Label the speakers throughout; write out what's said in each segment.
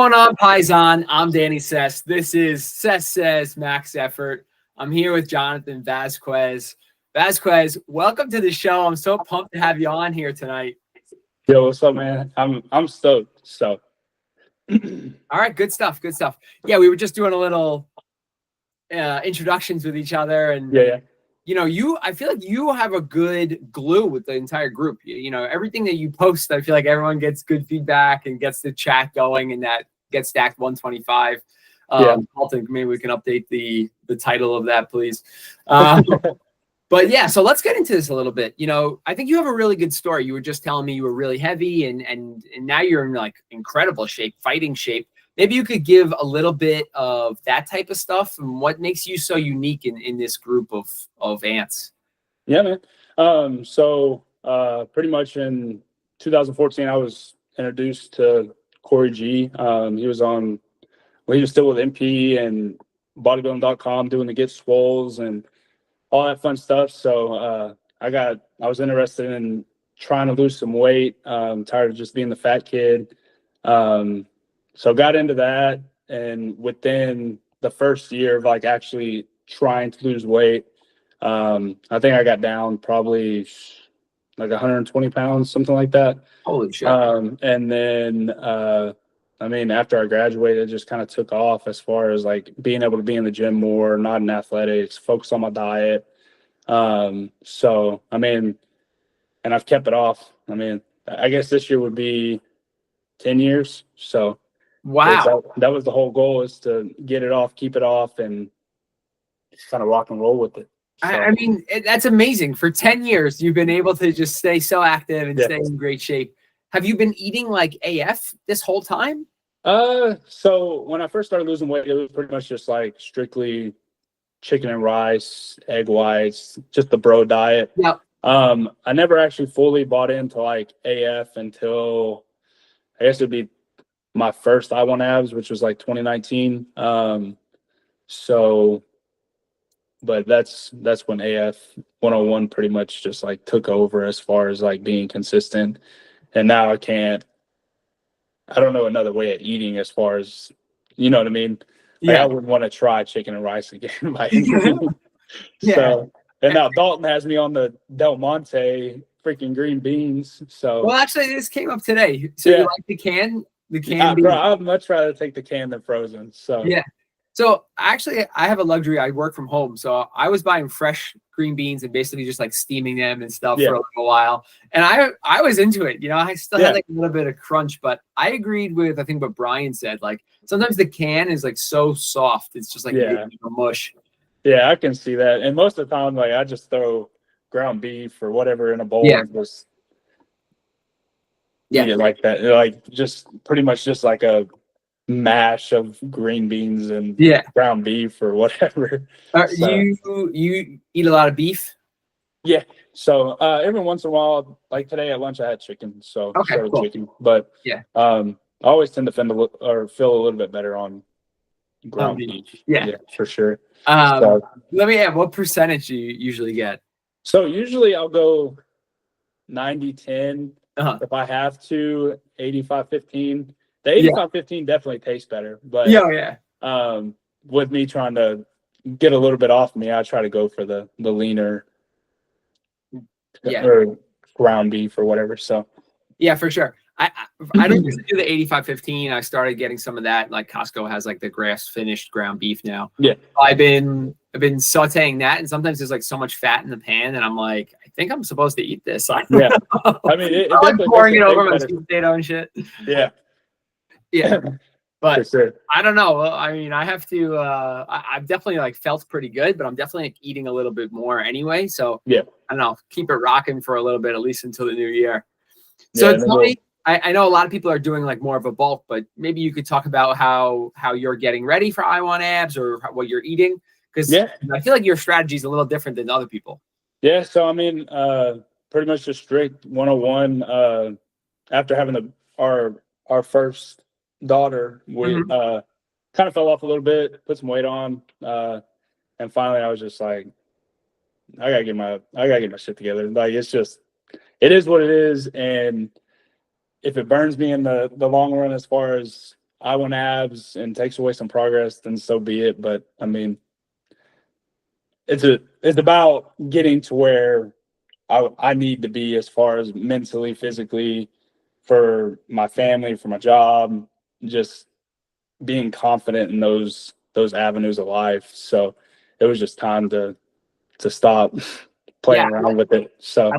Speaker 1: going on, Paisan? I'm Danny Sess. This is Sess Says MaxEffort. I'm here with Jonathan Vazquez. Vazquez, welcome to the show. I'm so pumped to have you on here tonight.
Speaker 2: Yo, what's up, man? I'm stoked. So,
Speaker 1: All right, good stuff. Good stuff. Yeah, we were just doing a little introductions with each other, and
Speaker 2: yeah.
Speaker 1: you know, I feel like you have a good glue with the entire group. You know, everything that you post, I feel like everyone gets good feedback and gets the chat going, and that gets stacked 125. Alton, maybe we can update the title of that, please. But yeah, so let's get into this a little bit. You know, I think you have a really good story. You were just telling me you were really heavy, and now you're in like incredible shape, fighting shape. Maybe you could give a little bit of that type of stuff and what makes you so unique in this group of ants.
Speaker 2: Yeah, man. Pretty much in 2014, I was introduced to Corey G. He was still with MP and bodybuilding.com doing the Get Swoles and all that fun stuff. So I was interested in trying to lose some weight. Tired of just being the fat kid. So got into that, and within the first year of like actually trying to lose weight, I think I got down probably like 120 pounds, something like that.
Speaker 1: Holy shit.
Speaker 2: And then, after I graduated, it just kind of took off as far as like being able to be in the gym more, not in athletics, focus on my diet. And I've kept it off. I guess this year would be 10 years. So
Speaker 1: wow.
Speaker 2: that was the whole goal, is to get it off, keep it off, and just kind of rock and roll with it. So,
Speaker 1: That's amazing. For 10 years, you've been able to just stay so active and stay in great shape. Have you been eating like AF this whole time?
Speaker 2: So when I first started losing weight, it was pretty much just like strictly chicken and rice, egg whites, just the bro diet.
Speaker 1: Yeah.
Speaker 2: I never actually fully bought into like AF until I guess it'd be my first I Want Abs, which was like 2019. But that's when AF 101 pretty much just like took over as far as like being consistent. And now I don't know another way of eating as far as, you know what I mean? Like, I wouldn't want to try chicken and rice again by any means. So, and now Dalton has me on the Del Monte freaking green beans. So,
Speaker 1: well, actually, this came up today. So you like the can? The can beans?
Speaker 2: Bro, I'd much rather take the can than frozen. So
Speaker 1: yeah. So actually, I have a luxury. I work from home, so I was buying fresh green beans and basically just like steaming them and stuff for a little while. And I was into it. You know, I still had like a little bit of crunch, but I agreed with I think what Brian said. Like sometimes the can is like so soft, it's just like mush.
Speaker 2: Yeah, I can see that. And most of the time, like I just throw ground beef or whatever in a bowl and just eat it like that. Like just pretty much just like a mash of green beans and ground beef or whatever.
Speaker 1: You eat a lot of beef?
Speaker 2: Yeah. So every once in a while, like today at lunch I had chicken. So cool. Chicken. But I always tend to feel a little bit better on ground beef. Yeah, for sure.
Speaker 1: Let me add, what percentage do you usually get?
Speaker 2: So usually I'll go 90-10 if I have to, 85-15. The 85-15 definitely tastes better, but with me trying to get a little bit off me, I try to go for the leaner or ground beef or whatever. So
Speaker 1: yeah, for sure. I don't usually do the 85-15. I started getting some of that. Like Costco has like the grass finished ground beef now.
Speaker 2: Yeah,
Speaker 1: I've been sauteing that, and sometimes there's like so much fat in the pan, and I'm like, I think I'm supposed to eat this.
Speaker 2: I mean,
Speaker 1: I'm like pouring it over my sweet potato and shit.
Speaker 2: Yeah.
Speaker 1: But sure. I don't know. I mean, I have to. I've definitely like felt pretty good, but I'm definitely like, eating a little bit more anyway. So
Speaker 2: I
Speaker 1: don't know. Keep it rocking for a little bit, at least until the new year. So tell me, I know a lot of people are doing like more of a bulk, but maybe you could talk about how you're getting ready for I Want Abs or what you're eating, because I feel like your strategy is a little different than other people.
Speaker 2: Yeah. So I mean, pretty much just strict 101. After having our first daughter, we kind of fell off a little bit, put some weight on, and finally I was just like, I gotta get my shit together. Like it is what it is, and if it burns me in the long run as far as I want abs and takes away some progress, then so be it. But I mean, it's about getting to where I need to be as far as mentally, physically, for my family, for my job, just being confident in those avenues of life. So it was just time to stop playing
Speaker 1: Yeah,
Speaker 2: around with it. So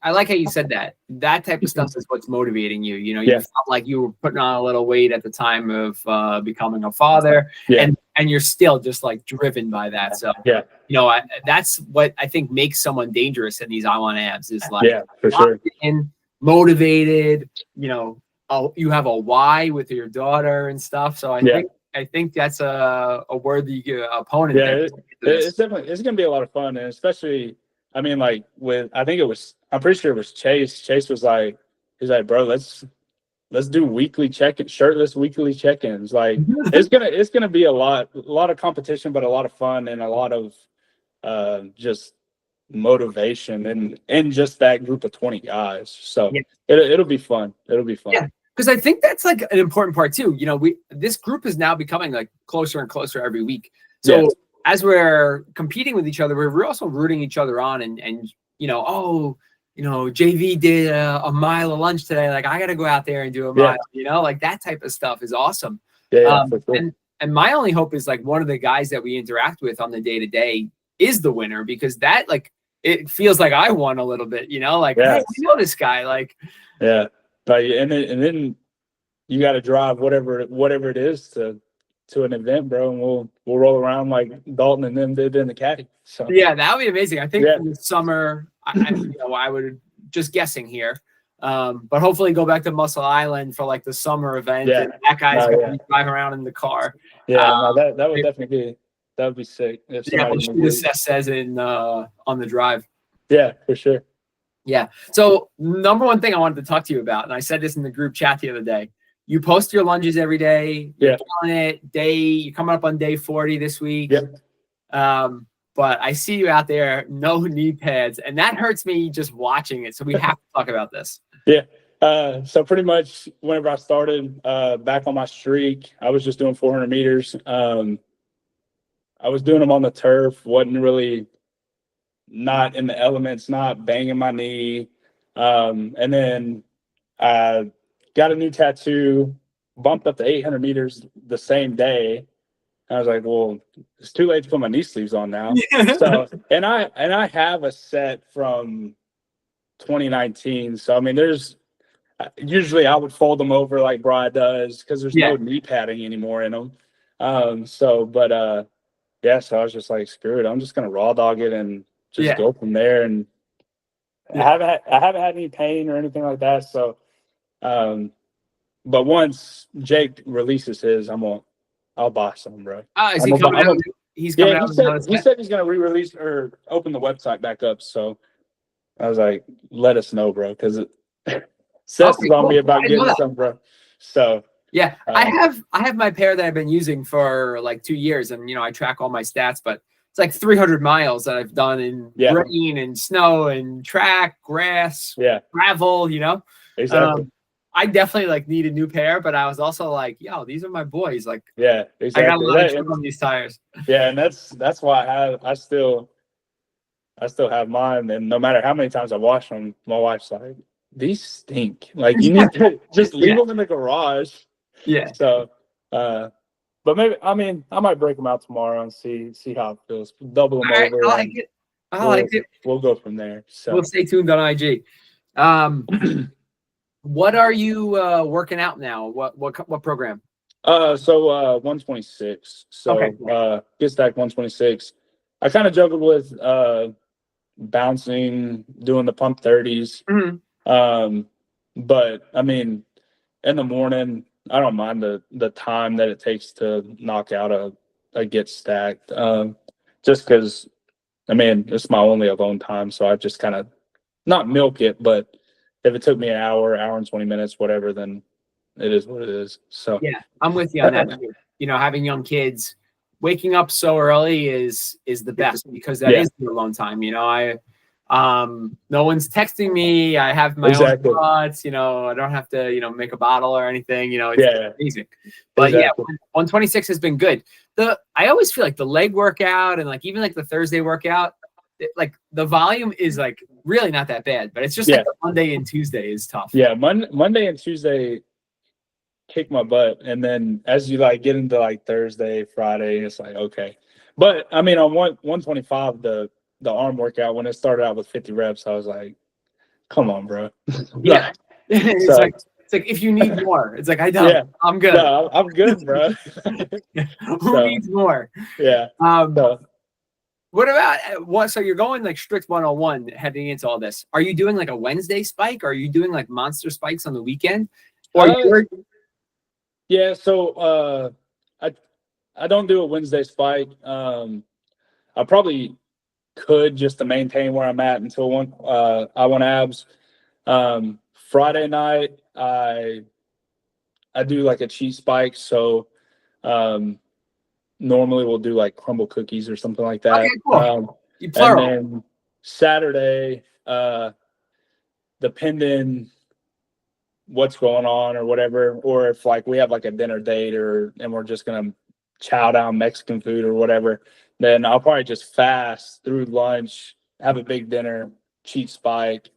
Speaker 1: I like how you said that. That type of stuff is what's motivating you. You know, you
Speaker 2: yeah,
Speaker 1: felt like you were putting on a little weight at the time of becoming a father,
Speaker 2: yeah,
Speaker 1: and you're still just like driven by that. So
Speaker 2: yeah,
Speaker 1: you know, that's what I think makes someone dangerous in these I want abs is like
Speaker 2: yeah, for sure.
Speaker 1: locked in, motivated. You know, you have a why with your daughter and stuff. So I think that's a worthy opponent.
Speaker 2: Yeah,
Speaker 1: there.
Speaker 2: it's definitely it's gonna be a lot of fun, and especially I mean, like with I'm pretty sure it was Chase. Chase was like, he's like, bro, let's do weekly shirtless weekly check-ins. Like it's gonna be a lot of competition, but a lot of fun and a lot of just motivation and just that group of 20 guys. So
Speaker 1: Yeah.
Speaker 2: it'll be fun. It'll be fun.
Speaker 1: Yeah. Because I think that's like an important part too. You know, this group is now becoming like closer and closer every week. So as we're competing with each other, we're also rooting each other on and you know, JV did a mile of lunch today. Like I got to go out there and do a mile. You know, like that type of stuff is awesome.
Speaker 2: For sure.
Speaker 1: And my only hope is like one of the guys that we interact with on the day to day is the winner, because that like it feels like I won a little bit. You know, like hey, we know this guy. Like
Speaker 2: but and then you got to drive whatever it is to an event, bro, and we'll roll around like Dalton and them did in the caddy. So
Speaker 1: yeah, that would be amazing. I think in the summer, I would just guessing here, but hopefully go back to Muscle Island for like the summer event.
Speaker 2: Yeah,
Speaker 1: and that guy's gonna be driving around in the car.
Speaker 2: Yeah, that would definitely be sick. If
Speaker 1: somebody says in on the drive.
Speaker 2: Yeah, for sure.
Speaker 1: Yeah. So number one thing I wanted to talk to you about, and I said this in the group chat the other day. You post your lunges every day. You're killing it. You're coming up on day 40 this week.
Speaker 2: Yep.
Speaker 1: But I see you out there, no knee pads, and that hurts me just watching it. So we have to talk about this.
Speaker 2: Yeah. So pretty much whenever I started back on my streak, I was just doing 400 meters. I was doing them on the turf, wasn't really not in the elements, not banging my knee. And then I got a new tattoo, bumped up to 800 meters the same day. I was like, well, it's too late to put my knee sleeves on now. So, and I have a set from 2019. So, I mean, usually I would fold them over like Brad does because there's no knee padding anymore in them. So I was just like, screw it. I'm just going to raw dog it and just go from there. And I haven't had any pain or anything like that. So, but once Jake releases his, I'll buy some, bro.
Speaker 1: Is he coming out? He's coming out.
Speaker 2: He said he's going to re-release or open the website back up. So I was like, let us know, bro, because Seth is on me about getting some, bro. So
Speaker 1: yeah, I have my pair that I've been using for like 2 years, and I track all my stats, but it's like 300 miles that I've done in rain and snow and track, grass, gravel.
Speaker 2: Exactly.
Speaker 1: I definitely like need a new pair, but I was also like, yo, these are my boys. Like,
Speaker 2: exactly.
Speaker 1: I got a lot of trouble on these tires.
Speaker 2: Yeah, and that's why I still have mine, and no matter how many times I wash them, my wife's like, these stink. Like, you need to just leave them in the garage.
Speaker 1: Yeah.
Speaker 2: So, but maybe I might break them out tomorrow and see how it feels. Double them over.
Speaker 1: I like it.
Speaker 2: We'll go from there. So
Speaker 1: we'll stay tuned on IG. What are you working out now? What program?
Speaker 2: So 126. So get stack 126. I kind of juggled with bouncing, doing the pump 30s.
Speaker 1: Mm-hmm.
Speaker 2: But I mean, in the morning, I don't mind the time that it takes to knock out a get stacked. Just because, I mean, it's my only alone time, so I just kind of not milk it, but if it took me an hour and 20 minutes, whatever, then it is what it is. So
Speaker 1: yeah, I'm with you on that. Having young kids, waking up so early is the best because that is your alone time. No one's texting me. I have my own thoughts, I don't have to, make a bottle or anything, it's amazing. But yeah, 126 has been good. I always feel like the leg workout and like even like the Thursday workout, like the volume is like really not that bad, but it's just like the Monday and Tuesday is tough.
Speaker 2: Yeah, Monday and Tuesday kick my butt, and then as you like get into like Thursday, Friday, it's like okay. But I mean, on 125, the arm workout, when it started out with 50 reps, I was like, come on, bro.
Speaker 1: Yeah. It's like if you need more, it's like I don't. Yeah. I'm good.
Speaker 2: No, I'm good, bro.
Speaker 1: Who needs more?
Speaker 2: Yeah.
Speaker 1: What about so you're going like strict 101 heading into all this. Are you doing like a Wednesday spike? Or are you doing like monster spikes on the weekend? Or
Speaker 2: yeah, so I don't do a Wednesday spike. I probably could just to maintain where I'm at until I want abs. Friday night I do like a cheese spike, so normally we'll do like crumble cookies or something like that.
Speaker 1: Okay, cool.
Speaker 2: And then Saturday, depending what's going on or whatever, or if like we have like a dinner date and we're just gonna chow down Mexican food or whatever, then I'll probably just fast through lunch, have a big dinner, cheat spike,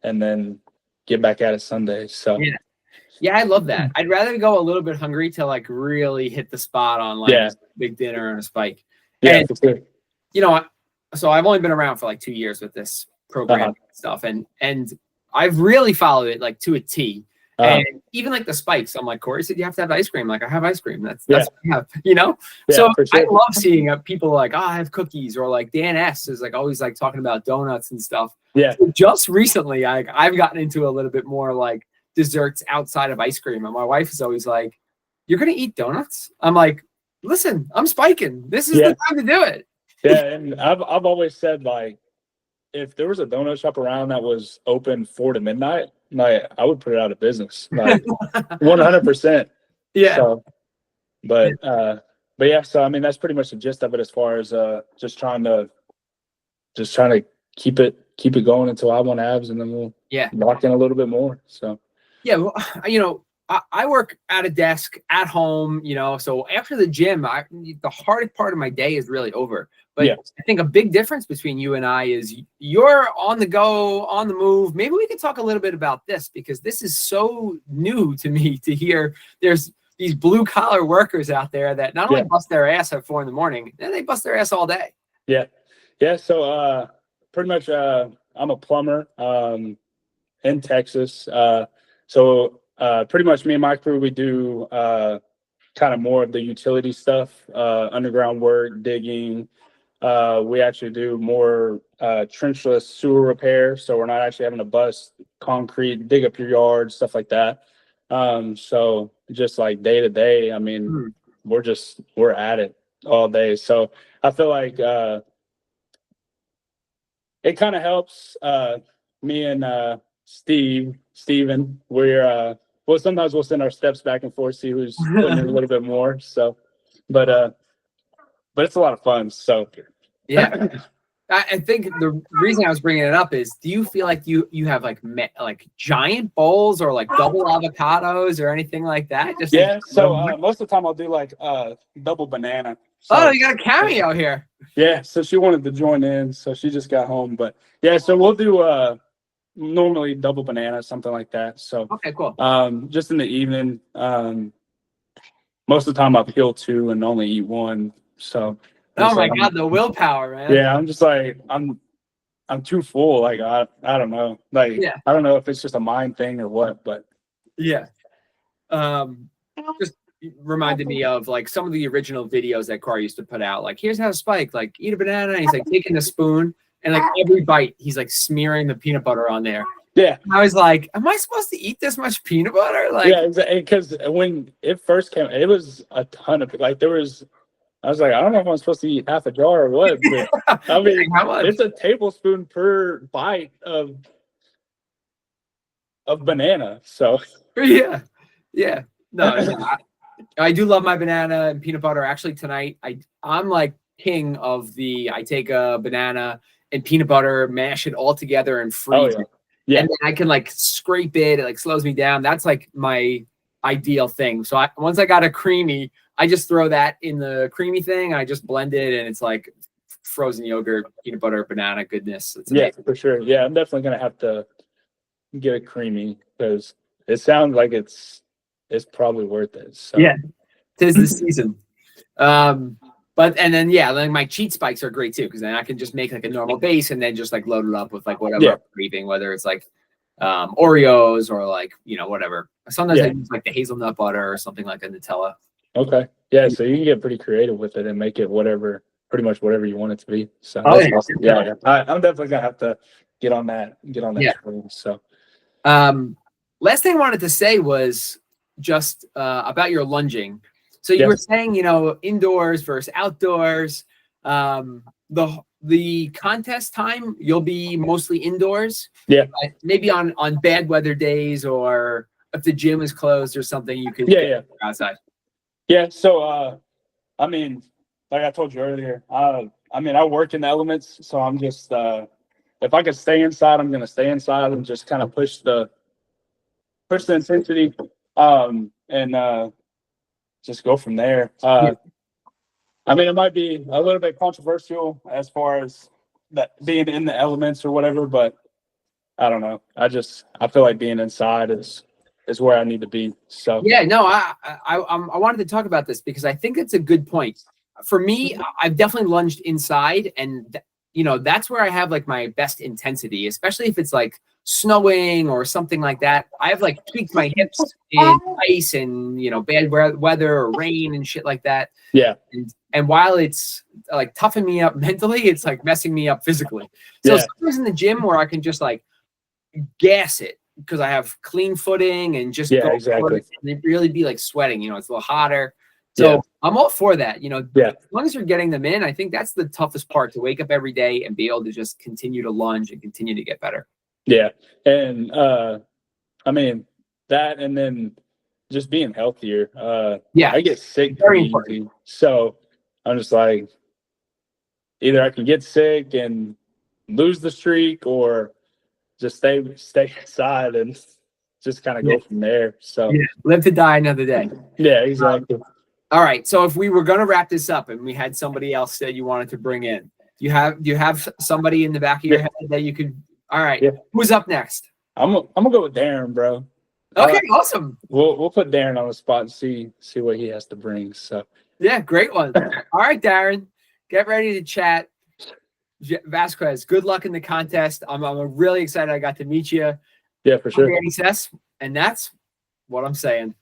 Speaker 2: and then get back at it Sunday. So
Speaker 1: yeah, I love that. I'd rather go a little bit hungry to like really hit the spot on like a big dinner and a spike.
Speaker 2: Yeah, for sure.
Speaker 1: So I've only been around for like 2 years with this program and stuff, and I've really followed it like to a T. And even like the spikes, I'm like, Corey said you have to have ice cream. Like I have ice cream. That's what I have,
Speaker 2: Yeah,
Speaker 1: so I love seeing people like, I have cookies, or like Dan S is like always like talking about donuts and stuff.
Speaker 2: Yeah.
Speaker 1: So just recently, I've gotten into a little bit more like desserts outside of ice cream, and my wife is always like, "You're gonna eat donuts?" I'm like, "Listen, I'm spiking. This is the time to do it."
Speaker 2: Yeah, and I've always said like, if there was a donut shop around that was open 4 to midnight, like I would put it out of business, like 100%.
Speaker 1: Yeah.
Speaker 2: So, but yeah, so I mean that's pretty much the gist of it as far as just trying to keep it going until I want abs, and then we'll lock in a little bit more. So
Speaker 1: yeah, well, I work at a desk at home, so after the gym, the hardest part of my day is really over. But I think a big difference between you and I is you're on the go, on the move. Maybe we could talk a little bit about this, because this is so new to me to hear there's these blue collar workers out there that not only bust their ass at 4 a.m, then they bust their ass all day.
Speaker 2: Yeah. So pretty much I'm a plumber in Texas. So pretty much me and my crew, we do kind of more of the utility stuff, underground work, digging. We actually do more trenchless sewer repair, so we're not actually having to bust concrete, dig up your yard, stuff like that. So just like day to day, I mean, we're at it all day. So I feel like it kind of helps me and Steven. We're well, sometimes we'll send our steps back and forth, see who's putting in a little bit more. So, but it's a lot of fun. So,
Speaker 1: yeah, I think the reason I was bringing it up is, do you feel like you have like giant bowls or like double avocados or anything like that? Just
Speaker 2: so most of the time I'll do like double banana.
Speaker 1: So, you got a cameo here.
Speaker 2: Yeah, so she wanted to join in, so she just got home. But yeah, so we'll do normally double banana, something like that. So
Speaker 1: okay, cool.
Speaker 2: Just in the evening, most of the time I'll peel 2 and only eat 1. So
Speaker 1: oh my God, the willpower, man.
Speaker 2: Yeah, I'm just like I'm too full. Like I don't know. Like I don't know if it's just a mind thing or what, but
Speaker 1: yeah. Just reminded me of like some of the original videos that Corey used to put out. Like, here's how to spike, like eat a banana. And he's like taking a spoon, and like every bite, he's like smearing the peanut butter on there.
Speaker 2: Yeah.
Speaker 1: And I was like, am I supposed to eat this much peanut butter? Like,
Speaker 2: yeah, exactly. Because when it first came, it was a ton of like I was like, I don't know if I'm supposed to eat half a jar or what. But, I mean, it's a tablespoon per bite of banana. So
Speaker 1: yeah. No, I do love my banana and peanut butter. Actually, tonight I'm like king of I take a banana and peanut butter, mash it all together and freeze it.
Speaker 2: Yeah.
Speaker 1: And then I can like scrape it. It like slows me down. That's like my ideal thing. So once I got a creamy, I just throw that in the creamy thing. I just blend it, and it's like frozen yogurt, peanut butter, banana goodness. It's amazing.
Speaker 2: For sure. Yeah, I'm definitely gonna have to get a creamy because it sounds like it's probably worth it. So
Speaker 1: yeah, 'tis the season. But and then then my cheat spikes are great too, because then I can just make like a normal base and then just like load it up with like whatever I'm craving, whether it's like Oreos or like whatever. Sometimes I use like the hazelnut butter or something like a Nutella.
Speaker 2: Okay. Yeah, so you can get pretty creative with it and make it pretty much whatever you want it to be. So
Speaker 1: Awesome.
Speaker 2: I'm definitely gonna have to get on that train. So
Speaker 1: last thing I wanted to say was just about your lunging. So you were saying, indoors versus outdoors. The contest time, you'll be mostly indoors.
Speaker 2: Yeah.
Speaker 1: Maybe on bad weather days, or if the gym is closed or something, you could outside.
Speaker 2: Yeah. So I mean, like I told you earlier, I work in the elements, so I'm just if I could stay inside, I'm gonna stay inside and just kind of push the intensity, and just go from there. It might be a little bit controversial as far as that being in the elements or whatever, but I don't know. I feel like being inside is where I need to be. So
Speaker 1: I wanted to talk about this because I think it's a good point. For me, I've definitely lunged inside, and that's where I have like my best intensity, especially if it's like snowing or something like that. I've like tweaked my hips in ice and bad weather or rain and shit like that.
Speaker 2: Yeah.
Speaker 1: And while it's like toughing me up mentally, it's like messing me up physically. So sometimes in the gym where I can just like gas it because I have clean footing and just go
Speaker 2: exactly.
Speaker 1: and really be like sweating. It's a little hotter. So I'm all for that. As long as you're getting them in, I think that's the toughest part, to wake up every day and be able to just continue to lunge and continue to get better.
Speaker 2: Yeah. And that, and then just being healthier. I get sick
Speaker 1: very
Speaker 2: pretty easy. So I'm just like, either I can get sick and lose the streak, or just stay inside and just kind of go from there. So
Speaker 1: live to die another day.
Speaker 2: Yeah, exactly.
Speaker 1: All right. So if we were going to wrap this up and we had somebody else that you wanted to bring in, do you have somebody in the back of your head that you could? All right. Yeah. Who's up next?
Speaker 2: I'm gonna go with Darren, bro.
Speaker 1: Okay, awesome.
Speaker 2: We'll put Darren on the spot and see what he has to bring. So
Speaker 1: great one. All right, Darren, get ready to chat. Vazquez, good luck in the contest. I'm really excited I got to meet you.
Speaker 2: Yeah, for sure.
Speaker 1: And that's what I'm saying.